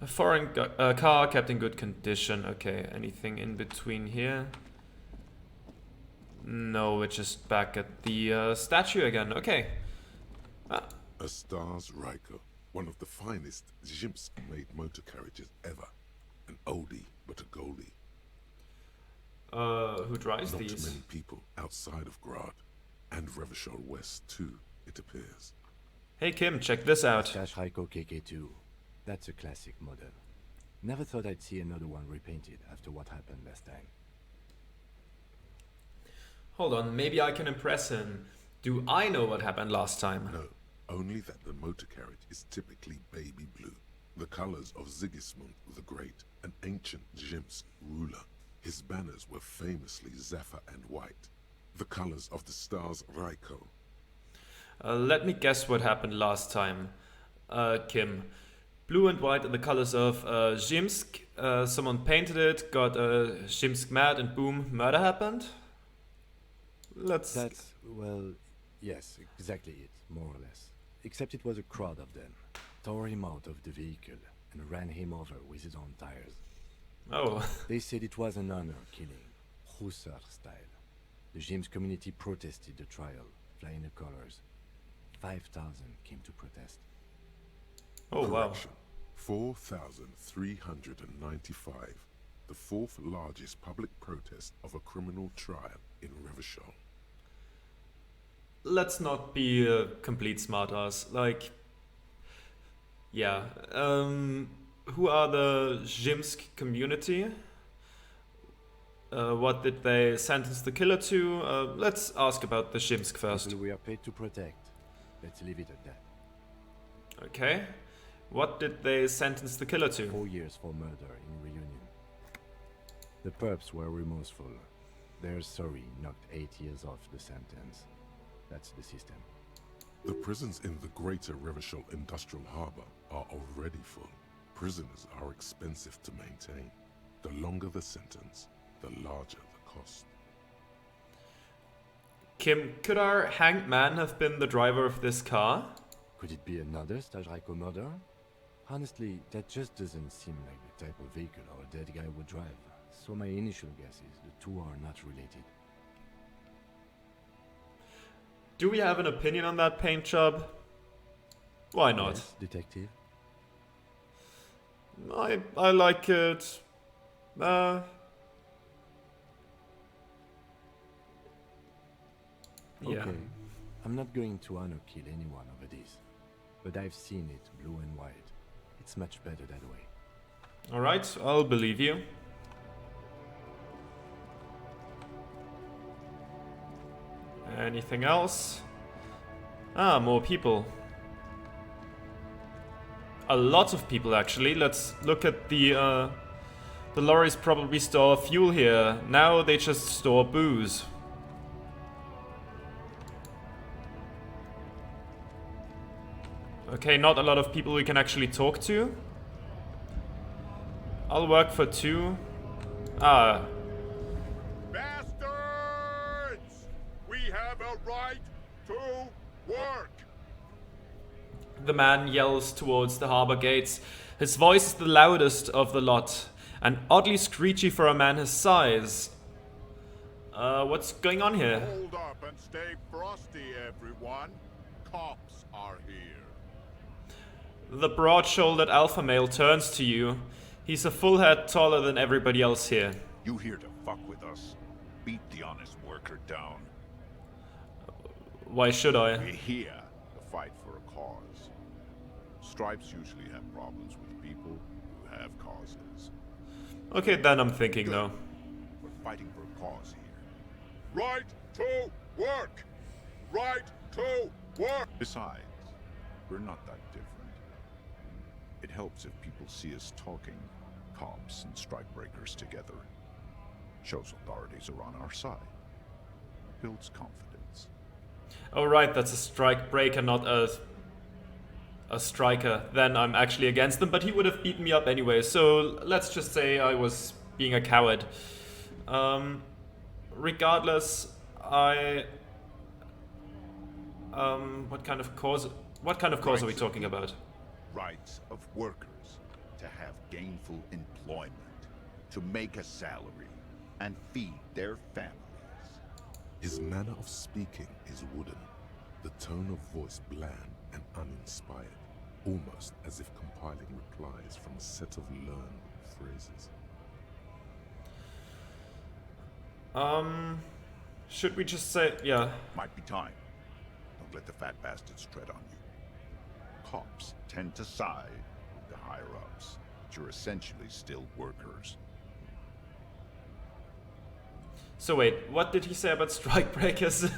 A foreign car kept in good condition. Okay, anything in between here? No, we're just back at the statue again. Okay. A Stars Riker, one of the finest Zhimsk-made motor carriages ever. An oldie, but a goldie. Who drives Not these? many people outside of Grad, and Revachol West too, it appears. Hey Kim, check this out. Stash Raiko KK2. That's a classic model. Never thought I'd see another one repainted after what happened last time. Hold on, maybe I can impress him. Do I know what happened last time? No, only that the motor carriage is typically baby blue. The colors of Sigismund the Great, an ancient Zhimsk ruler. His banners were famously zephyr and white. The colors of the Stars Raiko. Let me guess what happened last time, Kim. Blue and white are the colors of Zhimsk. Someone painted it, got Zhimsk mad, and boom, murder happened? That's, well, yes, exactly it, more or less. Except it was a crowd of them. Tore him out of the vehicle and ran him over with his own tires. Oh. They said it was an honor killing, Hussar style. The Zhimsk community protested the trial, flying the colors. 5,000 came to protest. Oh, wow. 4,395. The fourth largest public protest of a criminal trial in Revachol. Let's not be a complete smartass. Like, yeah. Who are the Zhimsk community? What did they sentence the killer to? Let's ask about the Zhimsk first. People we are paid to protect. Let's leave it at that. Okay. What did they sentence the killer to? 4 years for murder in reunion. The perps were remorseful. Their sorry knocked 8 years off the sentence. That's the system. The prisons in the greater Revachol Industrial Harbor are already full. Prisoners are expensive to maintain. The longer the sentence, the larger the cost. Kim, could our hanged man have been the driver of this car? Could it be another Stash Raiko murder? Honestly, that just doesn't seem like the type of vehicle our dead guy would drive. So my initial guess is the two are not related. Do we have an opinion on that paint job? Why not? Yes, detective? I like it. Yeah. Okay. I'm not going to honor kill anyone over this. But I've seen it blue and white. It's much better that way. Alright, I'll believe you. Anything else? Ah, more people. A lot of people, actually. Let's look at the lorries probably store fuel here. Now they just store booze. Okay, not a lot of people we can actually talk to. I'll work for 2. Ah. Bastards! We have a right to work! The man yells towards the harbor gates. His voice is the loudest of the lot, and oddly screechy for a man his size. What's going on here? Hold up and stay frosty, everyone. Cops are here. The broad-shouldered alpha male turns to you. He's a full head taller than everybody else here. You here to fuck with us? Beat the honest worker down. Why should I? We're here to fight for a cause. Stripes usually have problems with people who have causes. Okay, then I'm thinking no. We're fighting for a cause here. Right to work! Right to work! Besides, we're not that different. It helps if people see us talking, cops and strike breakers together. Shows authorities are on our side. Builds confidence. Oh right, that's a strike breaker, not a striker. Then I'm actually against them, but he would have beaten me up anyway, so let's just say I was being a coward. Regardless, what kind of cause are we talking about? Rights of workers. to have gainful employment, to make a salary, and feed their families. His manner of speaking is wooden, the tone of voice bland and uninspired, almost as if compiling replies from a set of learned phrases. Should we just say, yeah. Might be time. Don't let the fat bastards tread on you. Cops tend to side with the higher-ups, but you're essentially still workers. So wait, what did he say about strikebreakers?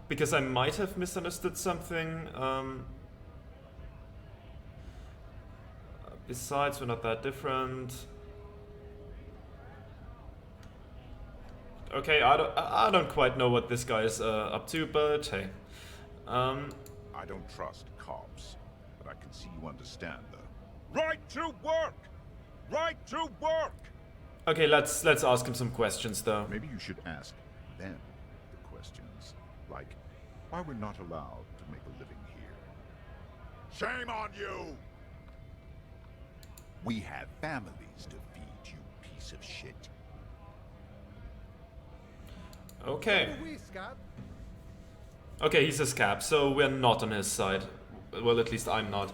Because I might have misunderstood something. Besides, we're not that different. Okay, I don't quite know what this guy is up to, but hey. I don't trust cops, but I can see you understand the right to work! Right to work! Okay, let's ask him some questions though. Maybe you should ask them the questions, like why we're not allowed to make a living here. Shame on you! We have families to feed, you piece of shit. Okay. So do we, Scab. Okay, he's a scab, so we're not on his side. Well, at least I'm not.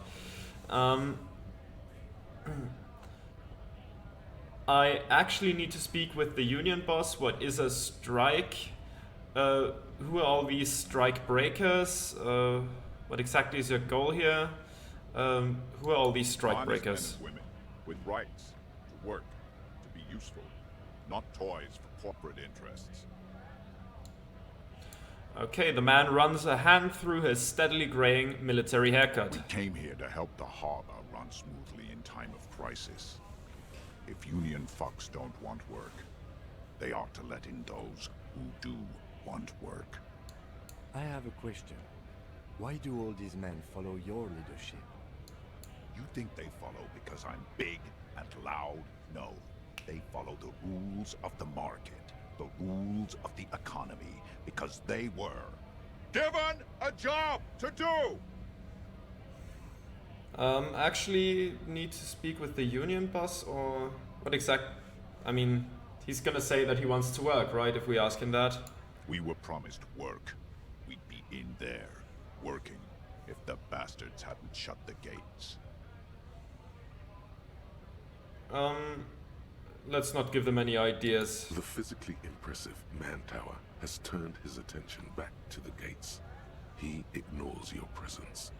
I actually need to speak with the union boss. What is a strike? Who are all these strike breakers? What exactly is your goal here? Who are all these strike Honest breakers? men and women with rights to work, to be useful, not toys for corporate interests. Okay, the man runs a hand through his steadily graying military haircut. We came here to help the harbor run smoothly in time of crisis. If union fucks don't want work, they ought to let in those who do want work. I have a question. Why do all these men follow your leadership? You think they follow because I'm big and loud? No. They follow the rules of the market, the rules of the economy, because they were given a job to do! Actually need to speak with the union boss, or what exact... I mean, he's gonna say that he wants to work, right, if we ask him that? We were promised work. We'd be in there, working, if the bastards hadn't shut the gates. Let's not give them any ideas. The physically impressive man tower has turned his attention back to the gates. He ignores your presence.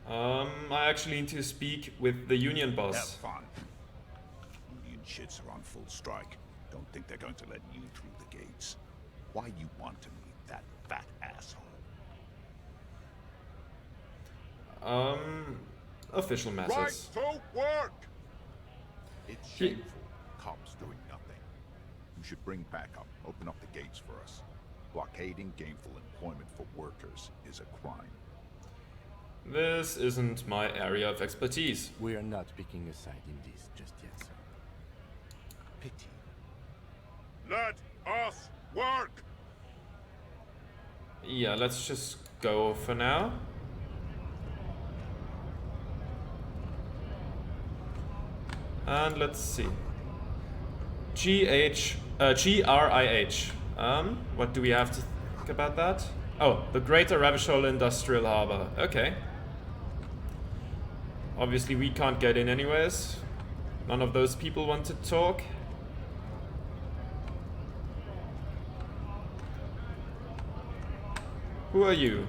I actually need to speak with the union Have boss. fun. Union shits are on full strike. Don't think they're going to let you through the gates. Why you want to meet that fat asshole? Official Right message. to work! It's He- shameful. Cops doing nothing. You should bring backup. Open up the gates for us. Blockading gainful employment for workers is a crime. This isn't my area of expertise. We are not picking a side in this just yet, sir. Pity. Let us work! Yeah, let's just go for now. And let's see. GRIH. What do we have to think about that? Oh, the Greater Ravishol Industrial Harbor. Okay. Obviously we can't get in anyways. None of those people want to talk. Who are you?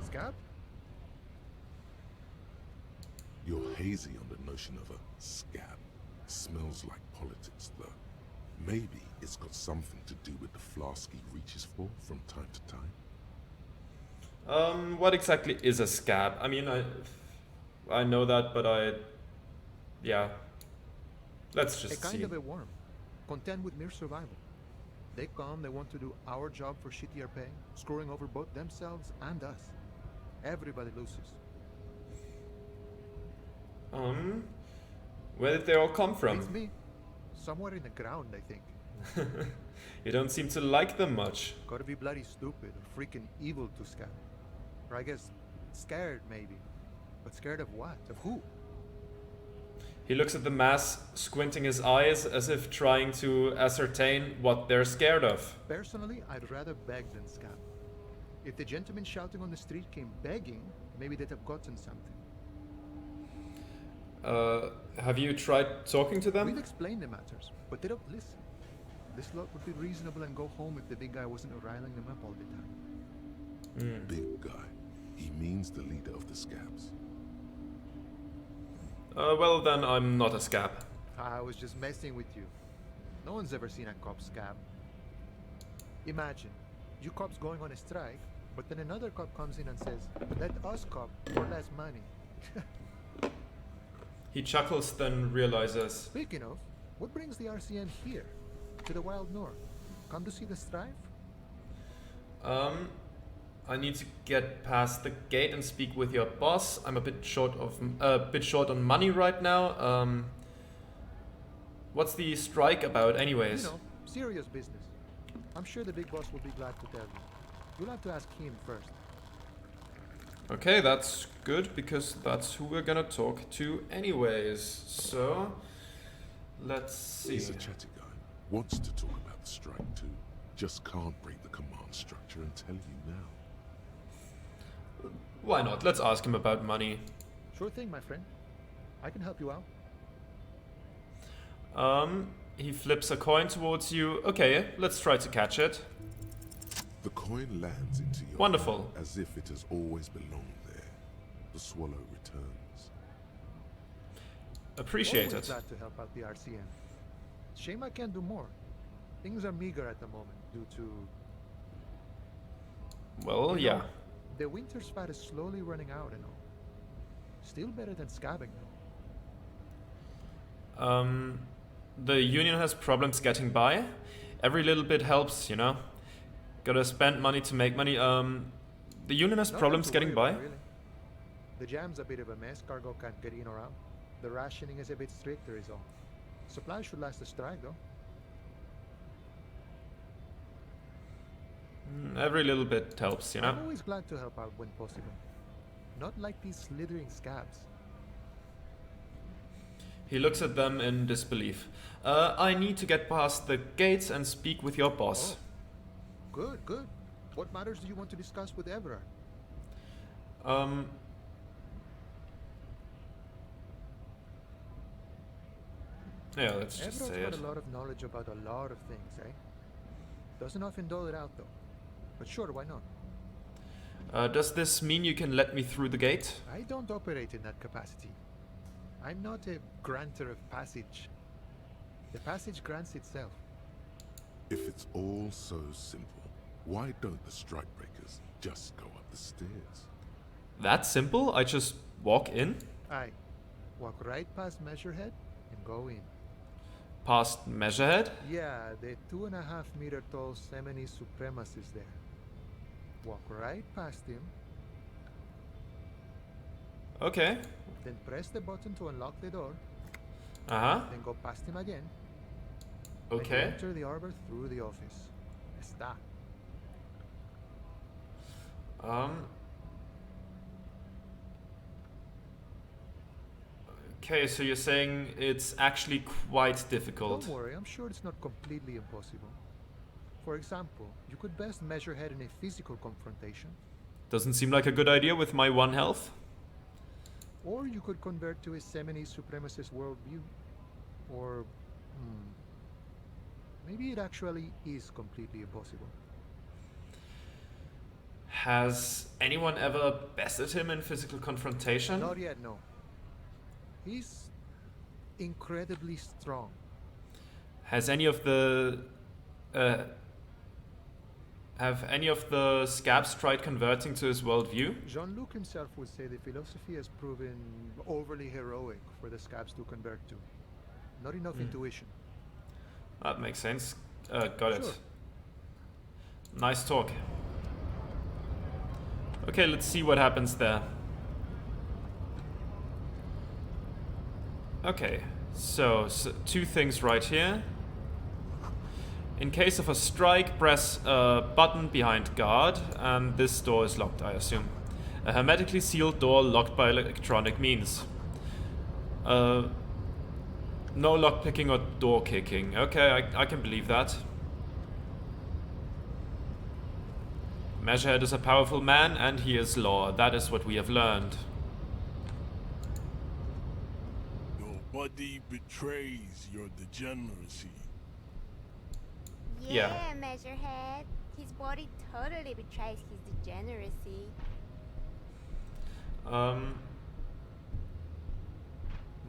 Scab? You're hazy on the notion of a scab. Smells like politics, though. Maybe it's got something to do with the flask he reaches for from time to time. What exactly is a scab? I mean, I know that, but yeah. Let's A just kind see. of a worm, content with mere survival. They come, they want to do our job for shittier pay, screwing over both themselves and us. Everybody loses. Where did they all come It's from? me. Somewhere in the ground, I think. You don't seem to like them much. Gotta be bloody stupid or freaking evil to Scab. Or I guess scared, maybe. But scared of what? Of who? He looks at the mass, squinting his eyes as if trying to ascertain what they're scared of. Personally, I'd rather beg than scab. If the gentleman shouting on the street came begging, maybe they'd have gotten something. Have you tried talking to them? We've explained the matters, but they don't listen. This lot would be reasonable and go home if the big guy wasn't riling them up all the time. Big guy. He means the leader of the Scabs. Well then, I'm not a scab. I was just messing with you. No one's ever seen a cop scab. Imagine, you cops going on a strike, but then another cop comes in and says, let us cop for less money. He chuckles, then realizes. Speaking of, what brings the RCM here? To the wild north? Come to see the strife? I need to get past the gate and speak with your boss. I'm a bit short on money right now. What's the strike about, anyways? You know, serious business. I'm sure the big boss will be glad to tell you. You'll have to ask him first. Okay, that's good, because that's who we're gonna talk to anyways. So, let's see. He's a chatty guy. Wants to talk about the strike too. Just can't break the command structure and tell you now. Why not? Let's ask him about money. Sure thing, my friend. I can help you out. He flips a coin towards you. Okay, let's try to catch it. The coin lands into your Wonderful. hand as if it has always belonged there. The swallow returns. Appreciate Always it. glad to help out the RCM. Shame I can't do more. Things are meager at the moment due to... Well, You know, yeah. the winter's fat is slowly running out and all. Still better than scabbing though. The union has problems getting by. Every little bit helps, you know. Gotta spend money to make money. The union has Nothing problems to getting worry by. about, really. The jam's a bit of a mess, cargo can't get in or out. The rationing is a bit stricter is all. Supplies should last the strike though. Every little bit helps, you know. I'm always glad to help out when possible. Not like these slithering scabs. He looks at them in disbelief. I need to get past the gates and speak with your boss. Good, good. What matters do you want to discuss with Everard? Yeah, let's just Everard's say got it. a lot of knowledge about a lot of things, eh? Doesn't often dole it out though. But sure, why not? Does this mean you can let me through the gate? I don't operate in that capacity. I'm not a granter of passage. The passage grants itself. If it's all so simple, why don't the strikebreakers just go up the stairs? That simple? I just walk in? Aye. Walk right past Measurehead and go in. Past Measurehead? Yeah, the 2.5 meter tall Semini Supremacist there. Walk right past him, Okay. then press the button to unlock the door, Uh-huh. then go past him again. And you Okay. enter the arbor through the office. Está. Okay, so you're saying it's actually quite difficult. Don't worry, I'm sure it's not completely impossible. For example, you could best measure head in a physical confrontation, Doesn't seem like a good idea with my 1 health. or you could convert to a Semini Supremacist worldview. Or, maybe it actually is completely impossible. Has anyone ever bested him in physical confrontation? Not yet, no. He's incredibly strong. Has any of the have any of the scabs tried converting to his worldview? Jean-Luc himself would say the philosophy has proven overly heroic for the scabs to convert to. Not enough intuition. That makes sense. Got Sure. it. Nice talk. Okay, let's see what happens there. Okay, so 2 things right here. In case of a strike, press a button behind guard, and this door is locked, I assume. A hermetically sealed door locked by electronic means. No lockpicking or door kicking. Okay, I can believe that. Measurehead is a powerful man and he is law. That is what we have learned. Your body betrays your degeneracy. Yeah. Measurehead. His body totally betrays his degeneracy.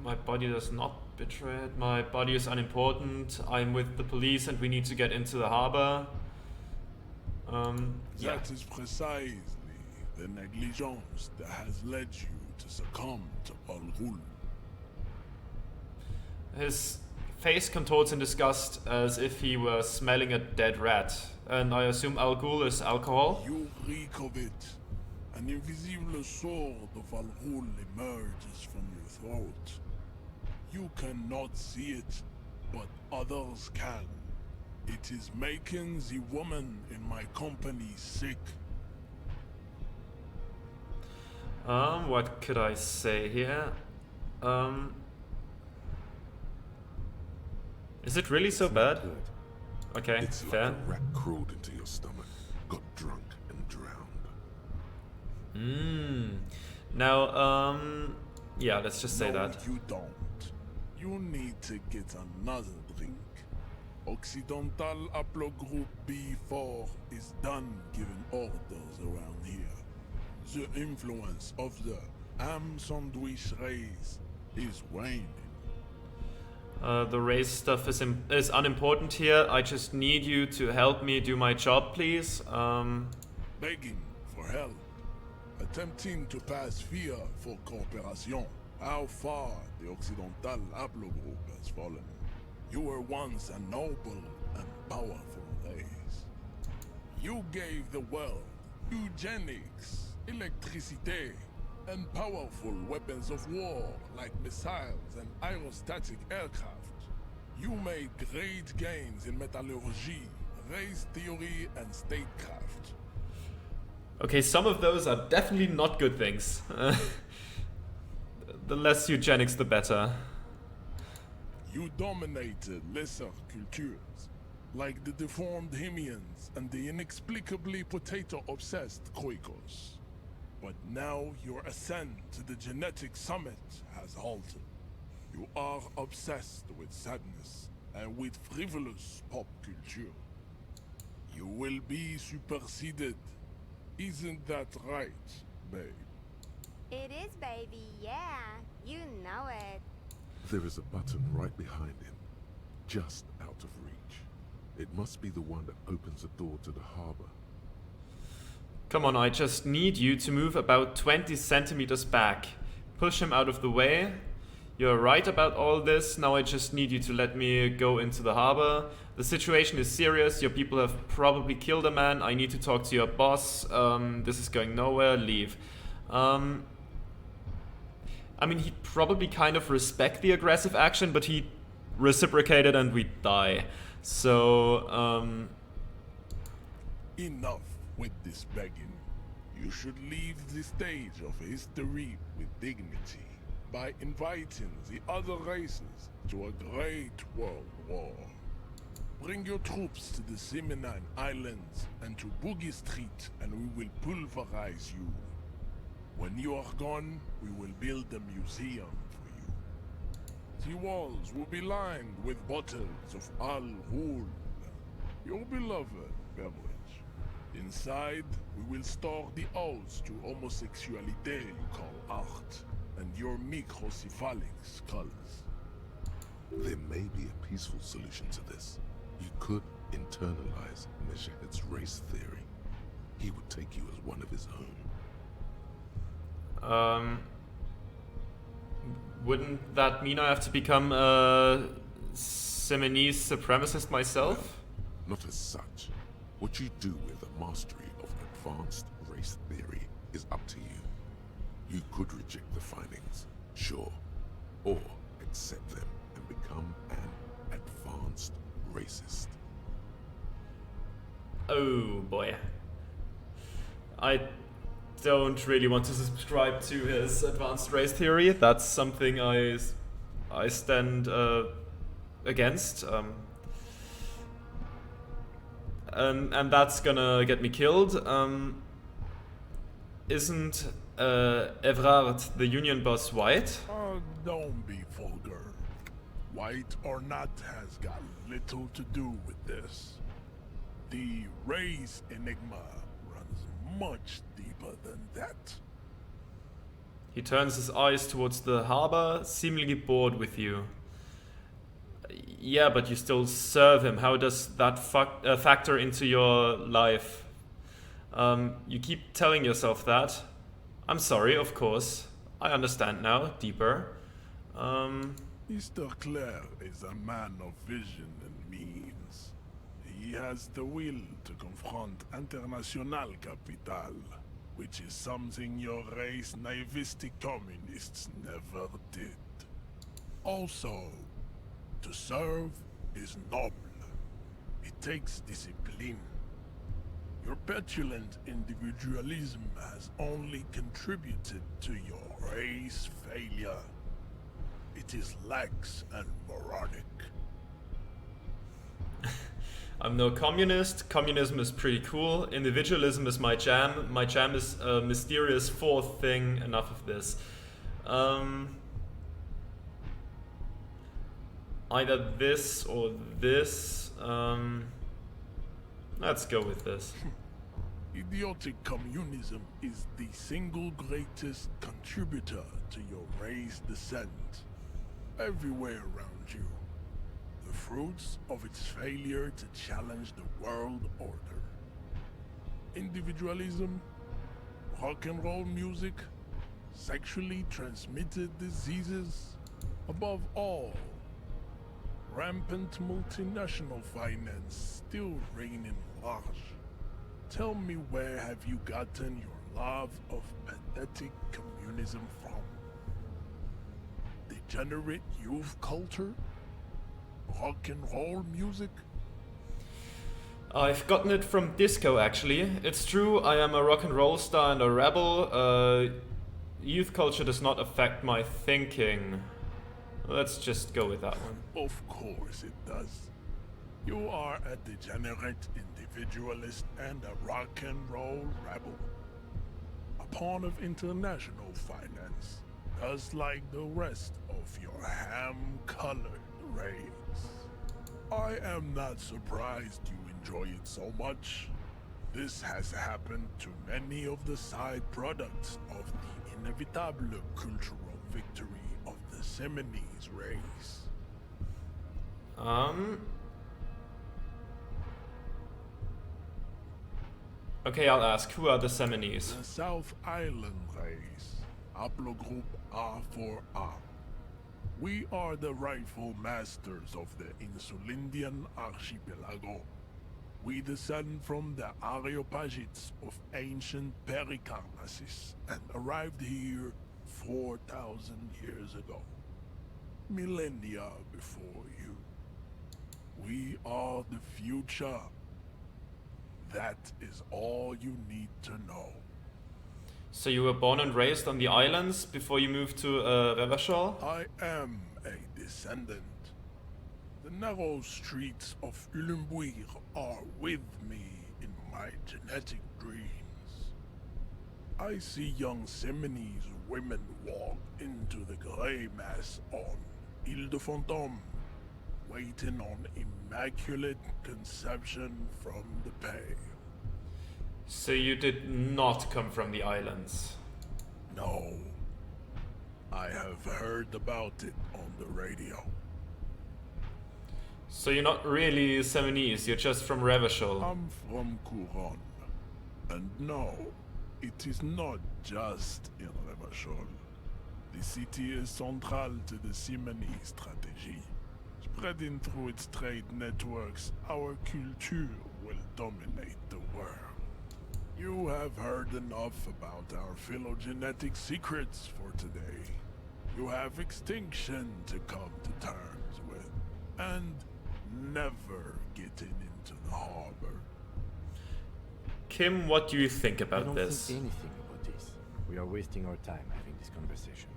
My body does not betray it. My body is unimportant. I'm with the police and we need to get into the harbor. Yeah. That is precisely the negligence that has led you to succumb to Al Ghul. His face contorts in disgust as if he were smelling a dead rat. And I assume Al Ghul is alcohol? You reek of it. An invisible sword of Al Ghul emerges from your throat. You cannot see it, but others can. It is making the woman in my company sick. What could I say here? Is it really so bad? Good. Okay, It's fair. like a rat crawled into your stomach, got drunk and drowned. Now, yeah, let's just say No, that. you don't. You need to get another drink. Occidental Haplogroup B4 is done giving orders around here. The influence of the ham sandwich race is waning. The race stuff is unimportant here. I just need you to help me do my job, please. Begging for help. Attempting to pass fear for cooperation. How far the Occidental Haplogroup has fallen. You were once a noble and powerful race. You gave the world eugenics, electricity, and powerful weapons of war like missiles and aerostatic aircraft. You made great gains in metallurgy, race theory, and statecraft. Okay, some of those are definitely not good things. The less eugenics, the better. You dominated lesser cultures, like the deformed Hemians and the inexplicably potato-obsessed Khoikos. But now your ascent to the genetic summit has halted. You are obsessed with sadness and with frivolous pop culture. You will be superseded. Isn't that right, babe? It is, baby, yeah. You know it. There is a button right behind him, just out of reach. It must be the one that opens the door to the harbor. Come on, I just need you to move about 20 centimeters back. Push him out of the way. You're right about all this. Now I just need you to let me go into the harbor. The situation is serious. Your people have probably killed a man. I need to talk to your boss. This is going nowhere. Leave. I mean, he'd probably kind of respect the aggressive action, but he reciprocated and we die. So, Enough with this begging. You should leave the stage of history with dignity by inviting the other races to a great world war. Bring your troops to the Seminine Islands and to Boogie Street and we will pulverize you. When you are gone, we will build a museum for you. The walls will be lined with bottles of Al Ghul, your beloved beverage. Inside, we will store the odes to homosexuality you call art, and your microcephalic skulls. There may be a peaceful solution to this. You could internalize Measurehead's race theory. He would take you as one of his own. wouldn't that mean I have to become a Seminese supremacist myself? Not as such. What you do with a mastery of advanced race theory is up to you. You could reject the findings, sure, or accept them and become an advanced racist. Oh boy. I don't really want to subscribe to his advanced race theory. That's something I I stand against. And that's gonna get me killed. Isn't Evrard, the Union boss, white? Don't be vulgar. White or not has got little to do with this. The race enigma runs much deeper than that. He turns his eyes towards the harbor, seemingly bored with you. Yeah, but you still serve him. How does that factor into your life? You keep telling yourself that. I'm sorry, of course. I understand now, deeper. Mr. Clare is a man of vision and means. He has the will to confront International Capital, which is something your race naivistic communists never did. Also, to serve is noble. It takes discipline. Your petulant individualism has only contributed to your race failure. It is lax and moronic. I'm no communist. Communism is pretty cool. Individualism is my jam. My jam is a mysterious fourth thing. Enough of this. Either this or this. Let's go with this. Idiotic communism is the single greatest contributor to your race descent. Everywhere around you. The fruits of its failure to challenge the world order. Individualism, rock and roll music, sexually transmitted diseases, above all, rampant multinational finance still reigning large. Tell me, where have you gotten your love of pathetic communism from? Degenerate youth culture? Rock and roll music? I've gotten it from disco, actually. It's true, I am a rock and roll star and a rebel. Youth culture does not affect my thinking. Let's just go with that one. Of course it does. You are a degenerate individualist and a rock and roll rebel. A pawn of international finance, just like the rest of your ham-colored race. I am not surprised you enjoy it so much. This has happened to many of the side products of the inevitable cultural victory of the Seminese race. Okay, I'll ask, who are the Seminese? The South Island race, Haplogroup A4A. We are the rightful masters of the Insulindian archipelago. We descend from the Areopagites of ancient Pericarnassus and arrived here 4,000 years ago. Millennia before you. We are the future. That is all you need to know. So you were born and raised on the islands before you moved to Revachol? I am a descendant. The narrow streets of Ulimbuir are with me in my genetic dreams. I see young Seminese women walk into the grey mass on Ile de Fantôme, waiting on immaculate conception from the pale. So you did not come from the islands? No. I have heard about it on the radio. So you're not really Seminese, you're just from Revachol? I'm from Couronne. And no, it is not just in Revachol. The city is central to the Simonese strategy. Spreading through its trade networks, our culture will dominate the world. You have heard enough about our phylogenetic secrets for today. You have extinction to come to terms with, and never getting into the harbor. Kim, what do you think about I don't this? think anything about this. We are wasting our time having this conversation.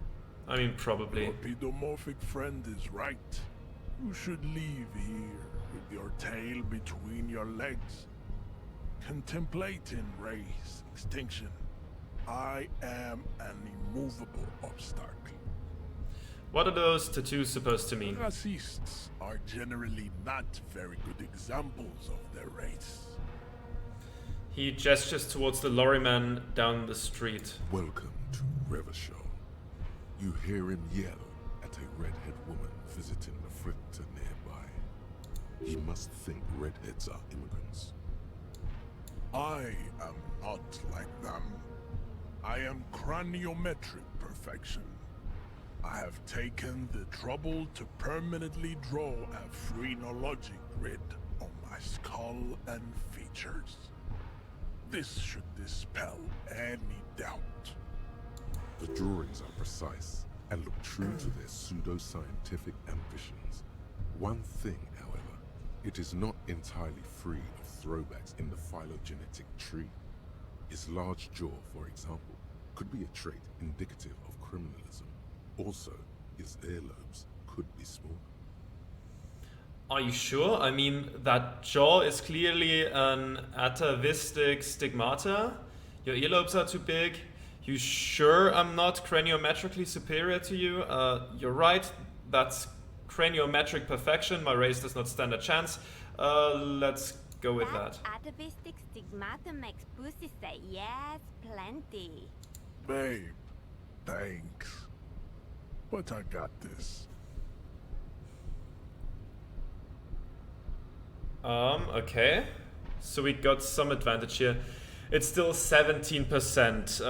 I mean, probably. Your pedomorphic friend is right. You should leave here with your tail between your legs, contemplating race extinction. I am an immovable obstacle. What are those tattoos supposed to mean? Racists are generally not very good examples of their race. He gestures towards the lorryman down the street. Welcome to Revachol. You hear him yell at a redhead woman visiting the fritter nearby. He must think redheads are immigrants. I am not like them. I am craniometric perfection. I have taken the trouble to permanently draw a phrenologic grid on my skull and features. This should dispel any doubt. The drawings are precise and look true to their pseudo-scientific ambitions. One thing, however, it is not entirely free of throwbacks in the phylogenetic tree. His large jaw, for example, could be a trait indicative of criminalism. Also, his earlobes could be small. Are you sure? I mean, that jaw is clearly an atavistic stigmata. Your earlobes are too big. You sure I'm not craniometrically superior to you? You're right, that's craniometric perfection. My race does not stand a chance. Let's go with that. Atavistic stigmata makes pussy say yes, plenty. Babe, thanks. But I got this. Okay. So we got some advantage here. It's still 17%.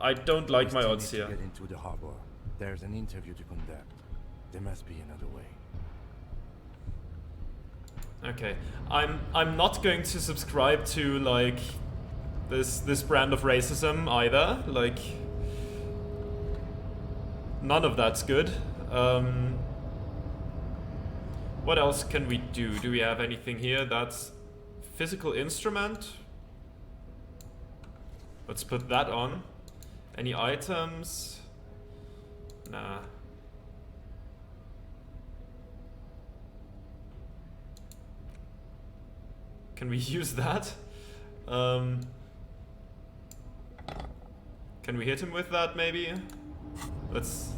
I don't like my odds here. Get into the harbor. There's an interview to conduct. There must be another way. Okay. I'm not going to subscribe to like this brand of racism either. Like none of that's good. What else can we do? Do we have anything here? That's physical instrument. Let's put that on. Any items? Nah. Can we use that? Can we hit him with that maybe? Let's...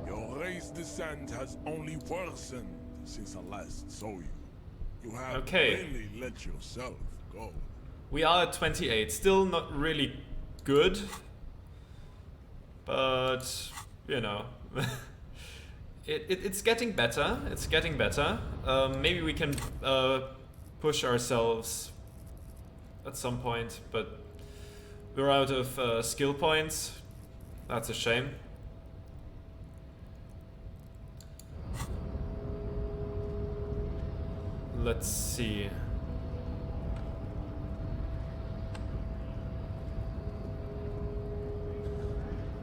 Your race descent has only worsened since I last saw you. You have really let yourself go. We are at 28. Still not really good. But, you know. It's getting better. It's getting better. Maybe we can push ourselves at some point, but we're out of skill points. That's a shame. Let's see.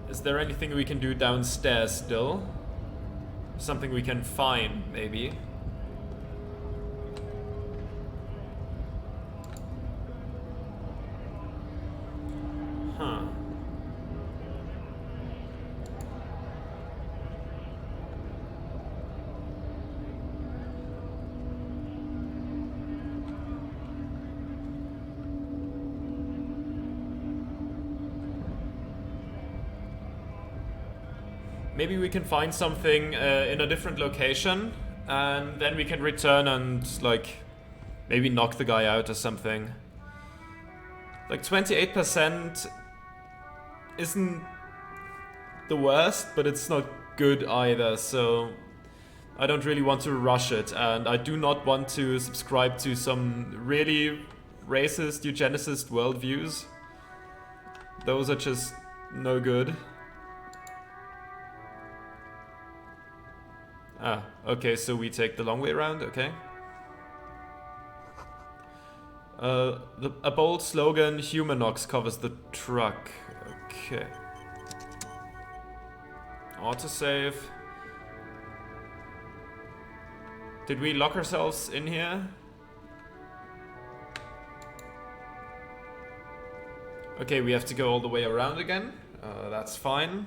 Is there anything we can do downstairs still? Something we can find, maybe. Huh. Maybe we can find something in a different location, and then we can return and, like, maybe knock the guy out or something. Like, 28% isn't the worst, but it's not good either, so I don't really want to rush it, and I do not want to subscribe to some really racist, eugenicist worldviews. Those are just no good. Ah, okay, so we take the long way around, okay. A bold slogan, Humanox covers the truck. Okay. Autosave. Did we lock ourselves in here? Okay, we have to go all the way around again. That's fine.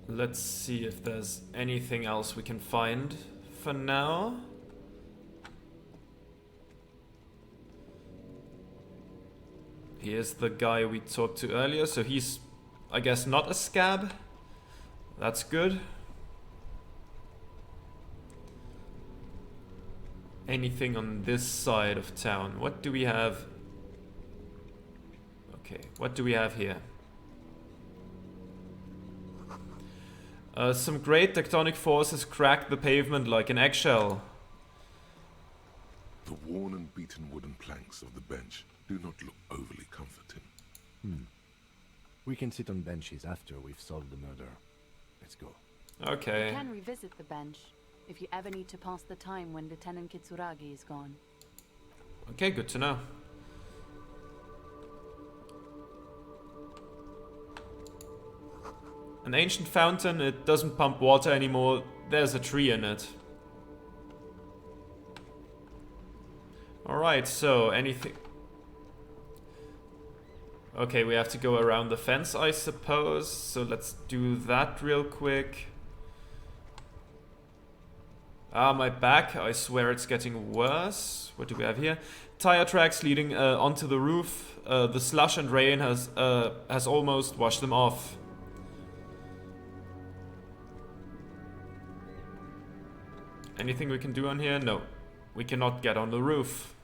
Let's see if there's anything else we can find for now. Here's the guy we talked to earlier, so he's, I guess, not a scab. That's good. Anything on this side of town? What do we have? Okay, what do we have here? Some great tectonic forces cracked the pavement like an eggshell. The worn and beaten wooden planks of the bench do not look overly comforting. We can sit on benches after we've solved the murder. Let's go. Okay. You can revisit the bench if you ever need to pass the time when Lieutenant Kitsuragi is gone. Okay, good to know. An ancient fountain, it doesn't pump water anymore. There's a tree in it. Alright, so anything... Okay, we have to go around the fence, I suppose. So let's do that real quick. Ah, my back. I swear it's getting worse. What do we have here? Tire tracks leading onto the roof. The slush and rain has almost washed them off. Anything we can do on here? No. We cannot get on the roof.